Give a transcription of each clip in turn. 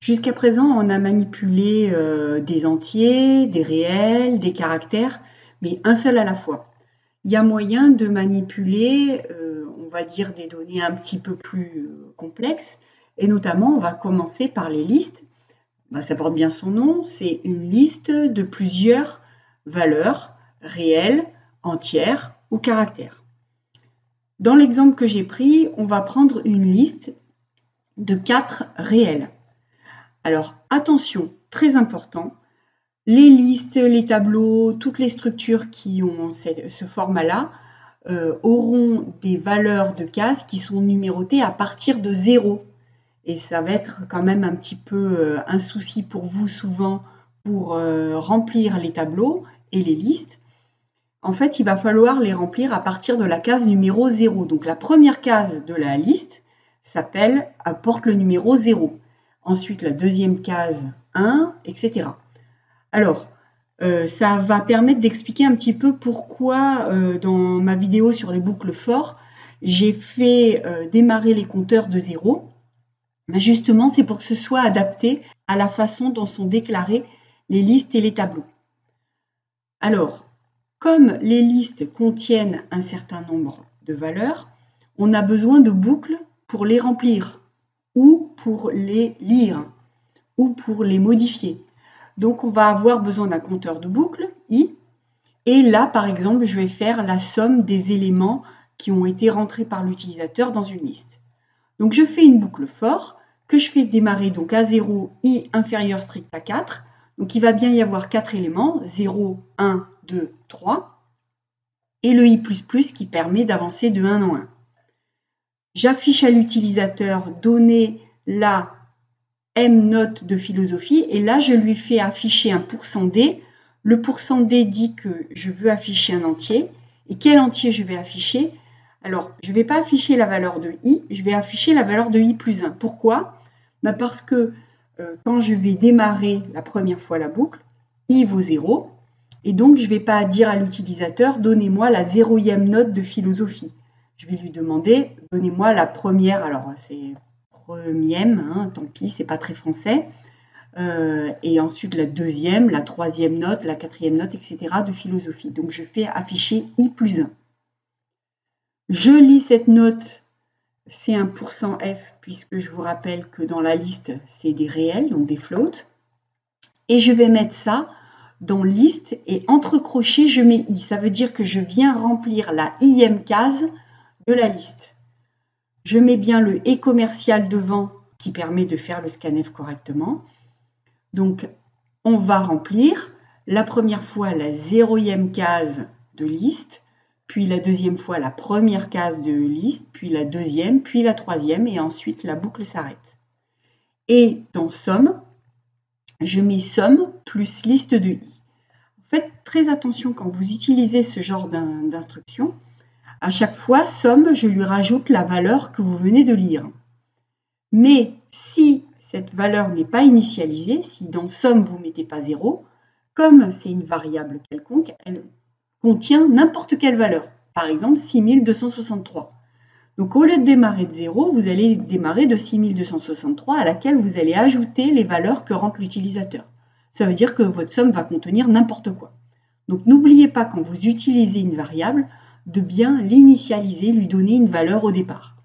Jusqu'à présent, on a manipulé des entiers, des réels, des caractères, mais un seul à la fois. Il y a moyen de manipuler, on va dire, des données un petit peu plus complexes, et notamment, on va commencer par les listes. Ça porte bien son nom, c'est une liste de plusieurs valeurs réelles, entières ou caractères. Dans l'exemple que j'ai pris, on va prendre une liste de 4 réels. Alors attention, très important, les listes, les tableaux, toutes les structures qui ont ce format-là auront des valeurs de cases qui sont numérotées à partir de 0. Et ça va être quand même un petit peu un souci pour vous souvent pour remplir les tableaux et les listes. En fait, il va falloir les remplir à partir de la case numéro 0. Donc la première case de la liste porte le numéro 0. Ensuite, la deuxième case 1, etc. Alors, ça va permettre d'expliquer un petit peu pourquoi, dans ma vidéo sur les boucles for, j'ai fait démarrer les compteurs de 0. Justement, c'est pour que ce soit adapté à la façon dont sont déclarées les listes et les tableaux. Alors, comme les listes contiennent un certain nombre de valeurs, on a besoin de boucles pour les remplir, ou pour les lire, ou pour les modifier. Donc, on va avoir besoin d'un compteur de boucles, i, et là, par exemple, je vais faire la somme des éléments qui ont été rentrés par l'utilisateur dans une liste. Donc, je fais une boucle for, que je fais démarrer donc à 0, i inférieur strict à 4. Donc, il va bien y avoir 4 éléments, 0, 1, 2, 3, et le i++ qui permet d'avancer de 1 en 1. J'affiche à l'utilisateur donner la M note de philosophie, et là, je lui fais afficher un %d. Le %d dit que je veux afficher un entier. Et quel entier je vais afficher? Alors, je ne vais pas afficher la valeur de i, je vais afficher la valeur de i+1. Pourquoi? Parce que quand je vais démarrer la première fois la boucle, i vaut 0, et donc je ne vais pas dire à l'utilisateur « donnez-moi la 0e note de philosophie ». Je vais lui demander « donnez-moi la première », alors c'est premième, hein, tant pis, c'est pas très français, et ensuite la deuxième, la troisième note, la quatrième note, etc. de philosophie. Donc je fais afficher i+1. Je lis cette note, c'est un %f, puisque je vous rappelle que dans la liste, c'est des réels, donc des floats. Et je vais mettre ça dans liste, et entre crochets, je mets i. Ça veut dire que je viens remplir la ième case de la liste. Je mets bien le et commercial devant, qui permet de faire le scanf correctement. Donc, on va remplir la première fois la 0e case de liste, puis la deuxième fois la première case de liste, puis la deuxième, puis la troisième, et ensuite la boucle s'arrête. Et dans somme, je mets somme plus liste de i. Faites très attention quand vous utilisez ce genre d'instruction. À chaque fois, somme, je lui rajoute la valeur que vous venez de lire. Mais si cette valeur n'est pas initialisée, si dans somme vous ne mettez pas 0, comme c'est une variable quelconque, elle contient n'importe quelle valeur. Par exemple, 6263. Donc au lieu de démarrer de 0, vous allez démarrer de 6263 à laquelle vous allez ajouter les valeurs que rentre l'utilisateur. Ça veut dire que votre somme va contenir n'importe quoi. Donc n'oubliez pas quand vous utilisez une variable de bien l'initialiser, lui donner une valeur au départ.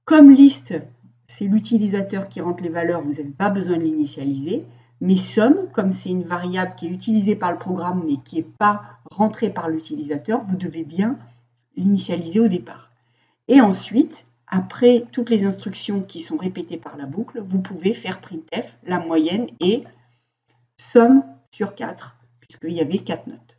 Comme liste, c'est l'utilisateur qui rentre les valeurs, vous n'avez pas besoin de l'initialiser. Mais somme, comme c'est une variable qui est utilisée par le programme mais qui n'est pas rentrée par l'utilisateur, vous devez bien l'initialiser au départ. Et ensuite, après toutes les instructions qui sont répétées par la boucle, vous pouvez faire printf, la moyenne et somme sur 4, puisqu'il y avait 4 notes.